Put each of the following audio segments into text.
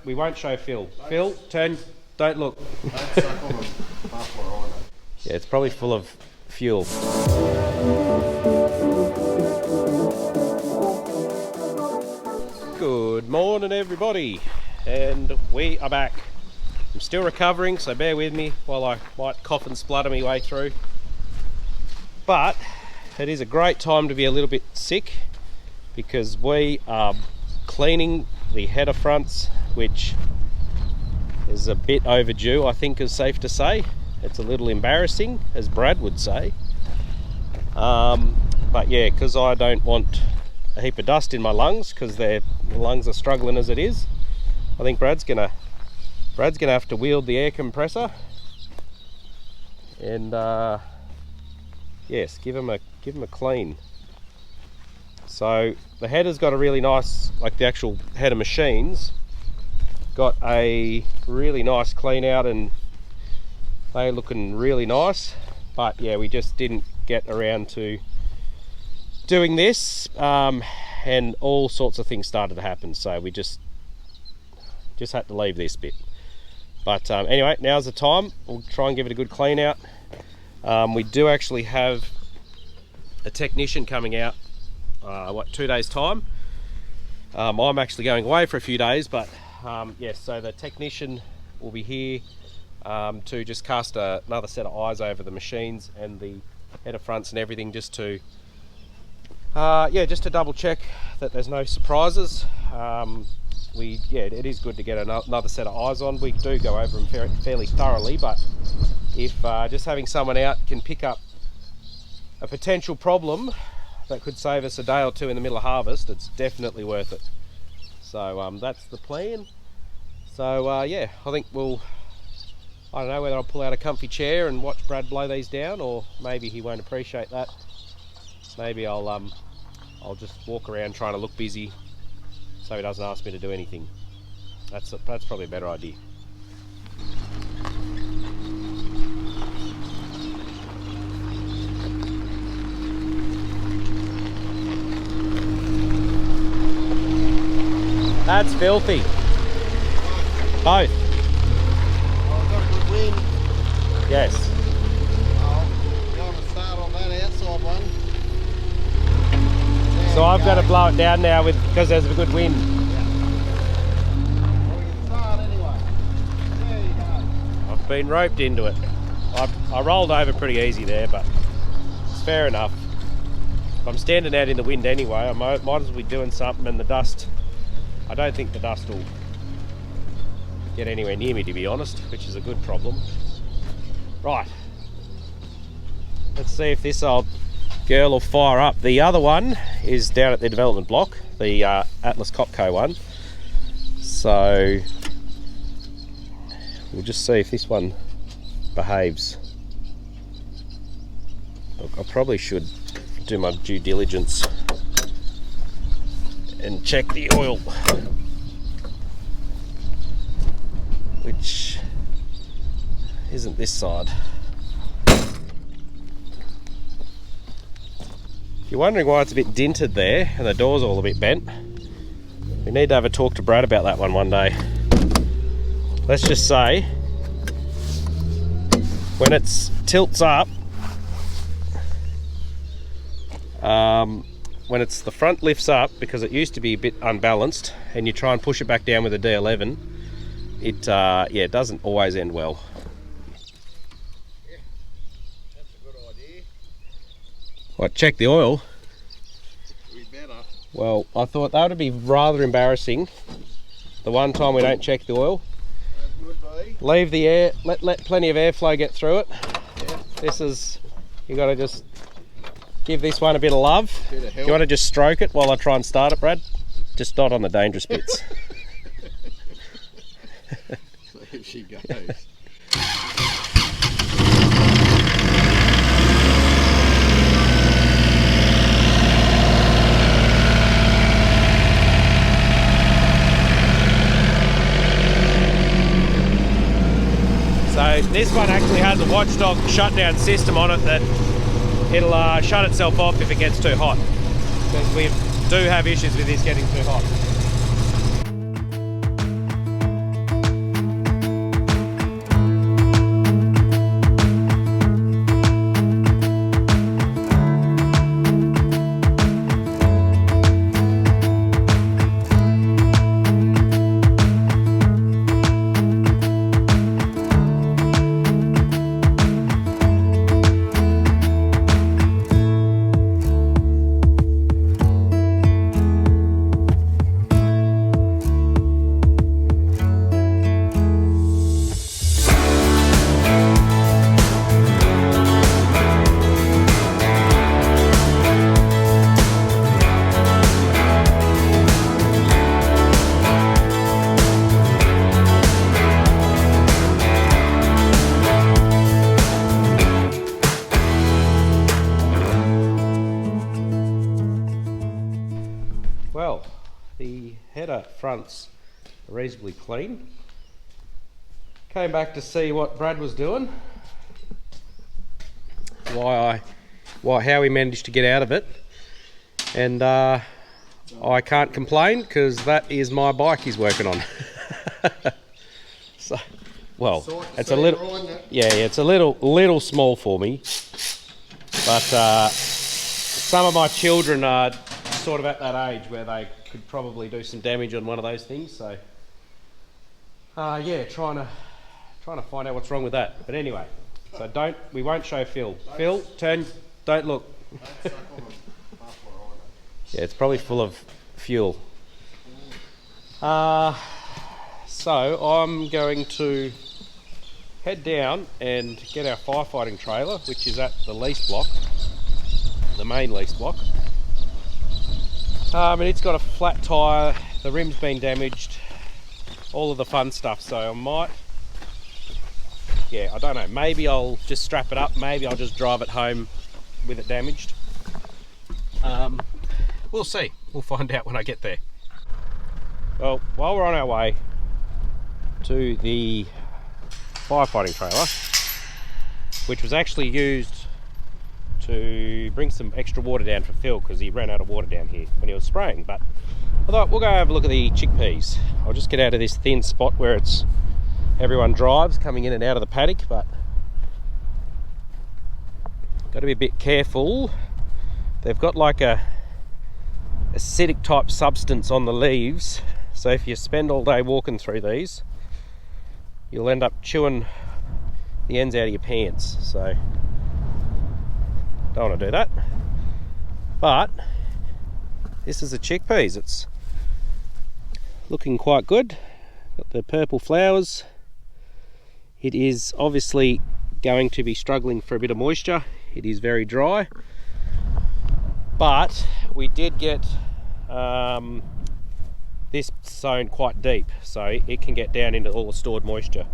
we won't show Phil. Phil, turn, don't look. Yeah, it's probably full of fuel. Good morning, everybody, and we are back. I'm still recovering, so bear with me while I might cough and splutter my way through. But it is a great time to be a little bit sick because we are cleaning the header fronts, which is a bit overdue, I think is safe to say. It's a little embarrassing, as Brad would say. But yeah, because I don't want a heap of dust in my lungs, because the lungs are struggling as it is, I think Brad's gonna have to wield the air compressor and yes, give him a clean. So the header's got a really nice, like the actual header machines got a really nice clean out and they're looking really nice. But yeah, we just didn't get around to doing this, and all sorts of things started to happen, so we just had to leave this bit. But anyway, now's the time. We'll try and give it a good clean out. We do actually have a technician coming out 2 days time. I'm actually going away for a few days, but yes, so the technician will be here to just cast another set of eyes over the machines and the header fronts and everything, just to just to double check that there's no surprises. It is good to get another set of eyes on. We do go over them fairly thoroughly, but if just having someone out can pick up a potential problem that could save us a day or two in the middle of harvest, it's definitely worth it. So that's the plan. So yeah, I think I don't know whether I'll pull out a comfy chair and watch Brad blow these down, or maybe he won't appreciate that. Maybe I'll just walk around trying to look busy so he doesn't ask me to do anything. That's probably a better idea. That's filthy. Both. Oh, got a good wind. Yes. You want to start on that outside one? So I've got to blow it down now because there's a good wind. Well, we can start anyway. There you go. I've been roped into it. I rolled over pretty easy there, but it's fair enough. If I'm standing out in the wind anyway, I might as well be doing something, and the dust, I don't think the dust will get anywhere near me, to be honest, which is a good problem. Right, let's see if this old girl will fire up. The other one is down at the development block, the Atlas Copco one. So we'll just see if this one behaves. Look, I probably should do my due diligence and check the oil, which isn't this side. If you're wondering why it's a bit dinted there and the door's all a bit bent, we need to have a talk to Brad about that one day. Let's just say when it tilts up, when the front lifts up, because it used to be a bit unbalanced, and you try and push it back down with a D11, it doesn't always end well. Yeah, that's a good idea. Right, check the oil. We better. Well, I thought that would be rather embarrassing the one time we don't check the oil. That would be. Leave the air, let plenty of airflow get through it. Yeah. This is, you got to just give this one a bit of love. Bit of help. You want to just stroke it while I try and start it, Brad? Just not on the dangerous bits. So here she goes. So this one actually has a watchdog shutdown system on it that it'll shut itself off if it gets too hot, because we do have issues with this getting too hot. header front's reasonably clean. Came back to see what Brad was doing. How he managed to get out of it. And I can't complain because that is my bike he's working on. So, well, it's a little, yeah, it's a little small for me. But some of my children are sort of at that age where they could probably do some damage on one of those things. So, yeah, trying to find out what's wrong with that. But anyway, so we won't show Phil. Phil, don't look. Yeah, it's probably full of fuel. So I'm going to head down and get our firefighting trailer, which is at the lease block, the main lease block. And it's got a flat tyre, the rim's been damaged, all of the fun stuff. So I might, yeah, I don't know, maybe I'll just strap it up, maybe I'll just drive it home with it damaged. We'll see, we'll find out when I get there. Well, while we're on our way to the firefighting trailer, which was actually used to bring some extra water down for Phil because he ran out of water down here when he was spraying, but I thought we'll go have a look at the chickpeas. I'll just get out of this thin spot where everyone drives coming in and out of the paddock, but got to be a bit careful. They've got like a acidic type substance on the leaves, so if you spend all day walking through these, you'll end up chewing the ends out of your pants. So don't want to do that. But this is the chickpeas. It's looking quite good. Got the purple flowers. It is obviously going to be struggling for a bit of moisture. It is very dry, but we did get this sown quite deep, so it can get down into all the stored moisture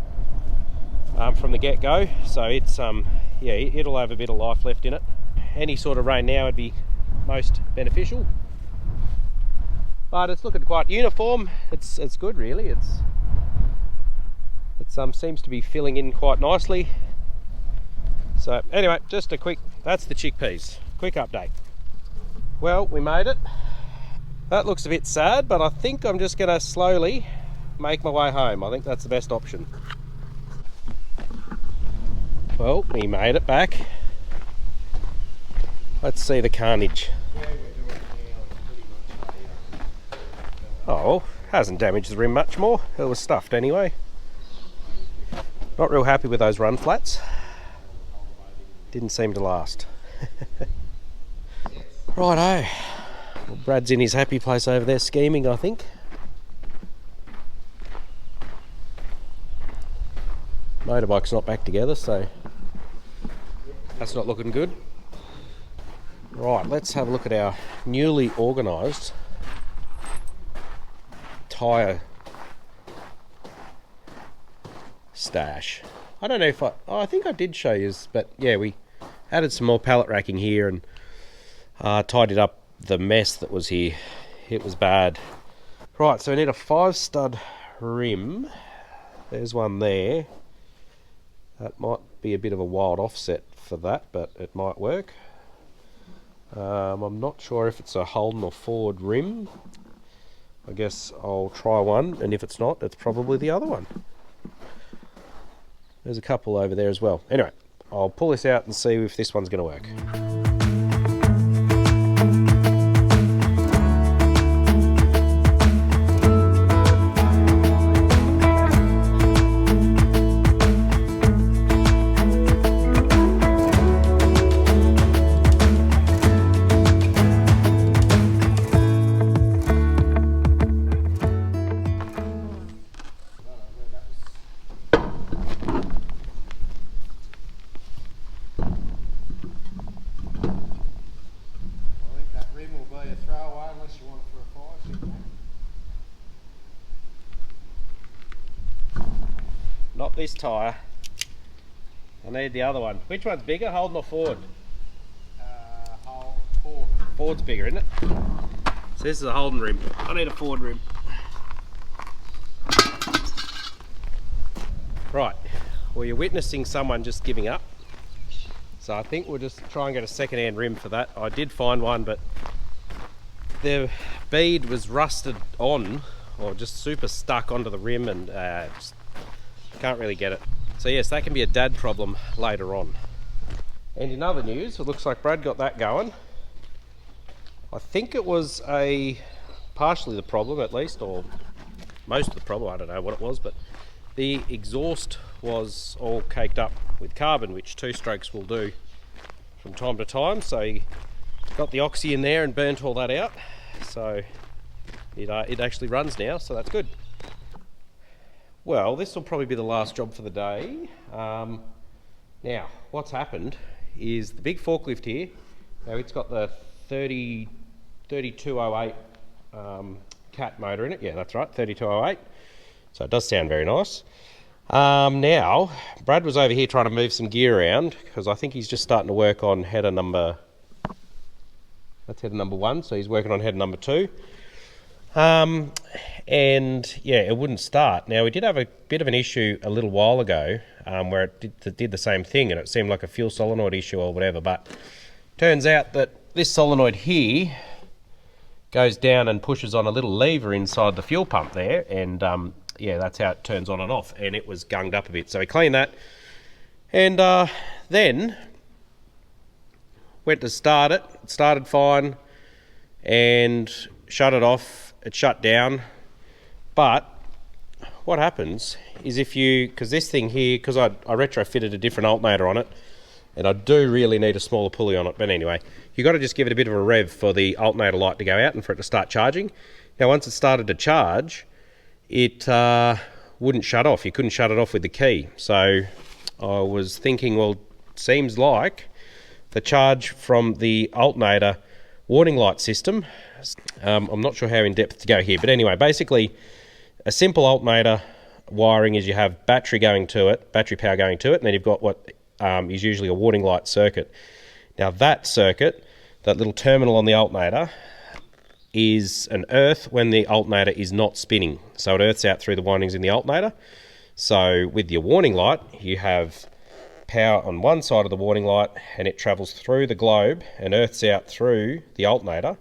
from the get-go. So it's yeah, it'll have a bit of life left in it. Any sort of rain now would be most beneficial, but it's looking quite uniform. It's good, really. It seems to be filling in quite nicely. So anyway, just a quick, that's the chickpeas, quick update. Well, we made it. That looks a bit sad, but I think I'm just going to slowly make my way home. I think that's the best option. Well, we made it back. Let's see the carnage. Oh, hasn't damaged the rim much more. It was stuffed anyway. Not real happy with those run flats. Didn't seem to last. Righto. Well, Brad's in his happy place over there scheming, I think. Motorbike's not back together, so that's not looking good. Right, let's have a look at our newly organised tyre stash. I don't know if I think I did show you, but yeah, we added some more pallet racking here and tidied up the mess that was here. It was bad. Right, so we need a 5-stud rim. There's one there. That might be a bit of a wild offset for that, but it might work. I'm not sure if it's a Holden or Ford rim. I guess I'll try one, and if it's not, it's probably the other one. There's a couple over there as well. Anyway, I'll pull this out and see if this one's going to work. Not this tyre. I need the other one. Which one's bigger, Holden or Ford? Ford. Ford's bigger, isn't it? So this is a Holden rim. I need a Ford rim. Right, well, you're witnessing someone just giving up. So I think we'll just try and get a second-hand rim for that. I did find one, but the bead was rusted on, or just super stuck onto the rim, and just can't really get it. So yes, that can be a dad problem later on. And in other news, it looks like Brad got that going. I think it was partially the problem, at least, or most of the problem, I don't know what it was, but the exhaust was all caked up with carbon, which two-strokes will do from time to time. So he got the oxy in there and burnt all that out. So it actually runs now, so that's good. Well, this will probably be the last job for the day. Now, what's happened is the big forklift here, now it's got the 3208 cat motor in it. Yeah, that's right, 3208. So it does sound very nice. Now, Brad was over here trying to move some gear around because I think he's just starting to work on header number... That's header number 1, so he's working on header number 2. And yeah, it wouldn't start. Now, we did have a bit of an issue a little while ago where it did the same thing, and it seemed like a fuel solenoid issue or whatever, but turns out that this solenoid here goes down and pushes on a little lever inside the fuel pump there, and yeah, that's how it turns on and off, and it was gunged up a bit. So we cleaned that, and then went to start it. It started fine, and shut it off. It shut down. But what happens is because this thing here, because I retrofitted a different alternator on it, and I do really need a smaller pulley on it, but anyway, you got to just give it a bit of a rev for the alternator light to go out and for it to start charging. Now, once it started to charge, it wouldn't shut off. You couldn't shut it off with the key. So I was thinking, well, it seems like the charge from the alternator warning light system, I'm not sure how in depth to go here, but anyway, basically a simple alternator wiring is you have battery power going to it, and then you've got what is usually a warning light circuit. Now that circuit, that little terminal on the alternator, is an earth when the alternator is not spinning. So it earths out through the windings in the alternator. So with your warning light, you have power on one side of the warning light, and it travels through the globe and earths out through the alternator,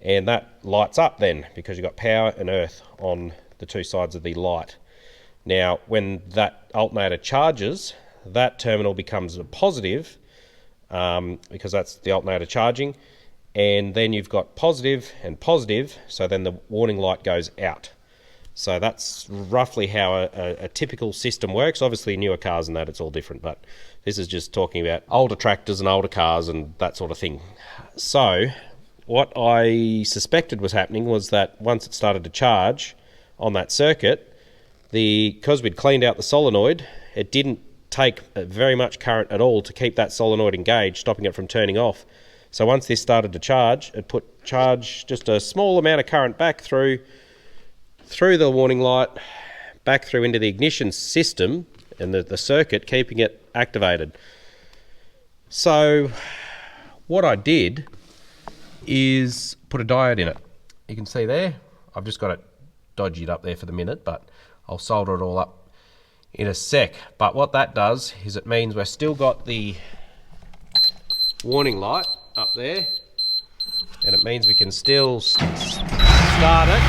and that lights up then because you've got power and earth on the two sides of the light. Now, when that alternator charges, that terminal becomes a positive because that's the alternator charging, and then you've got positive and positive, so then the warning light goes out. So that's roughly how a typical system works. Obviously newer cars and that, it's all different, but this is just talking about older tractors and older cars and that sort of thing. So what I suspected was happening was that once it started to charge on that circuit, because we'd cleaned out the solenoid, it didn't take very much current at all to keep that solenoid engaged, stopping it from turning off. So once this started to charge, it put just a small amount of current back through the warning light, back through into the ignition system and the circuit, keeping it activated. So what I did is put a diode in it. You can see there, I've just got it dodgied up there for the minute, but I'll solder it all up in a sec. But what that does is it means we've still got the warning light up there, and it means we can still start it.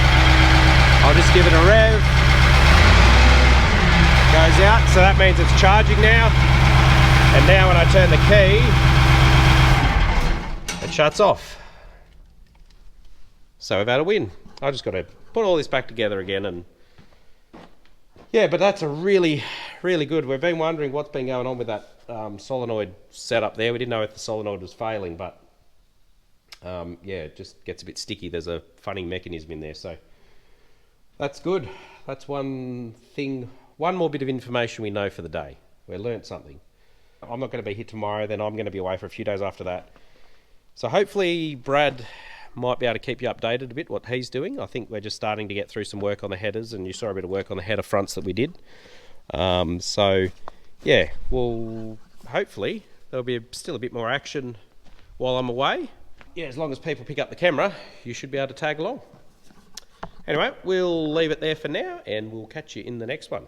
I'll just give it a rev. Goes out, so that means it's charging now. And now when I turn the key, it shuts off. So we've had a win. I just got to put all this back together again, and yeah, but that's a really, really good. We've been wondering what's been going on with that solenoid setup there. We didn't know if the solenoid was failing, but yeah, it just gets a bit sticky. There's a funny mechanism in there, so that's good. That's one thing, one more bit of information we know for the day. We learnt something. I'm not going to be here tomorrow, then I'm going to be away for a few days after that. So hopefully Brad might be able to keep you updated a bit what he's doing. I think we're just starting to get through some work on the headers, and you saw a bit of work on the header fronts that we did. So yeah, well, hopefully there'll be still a bit more action while I'm away. Yeah, as long as people pick up the camera, you should be able to tag along. Anyway, we'll leave it there for now and we'll catch you in the next one.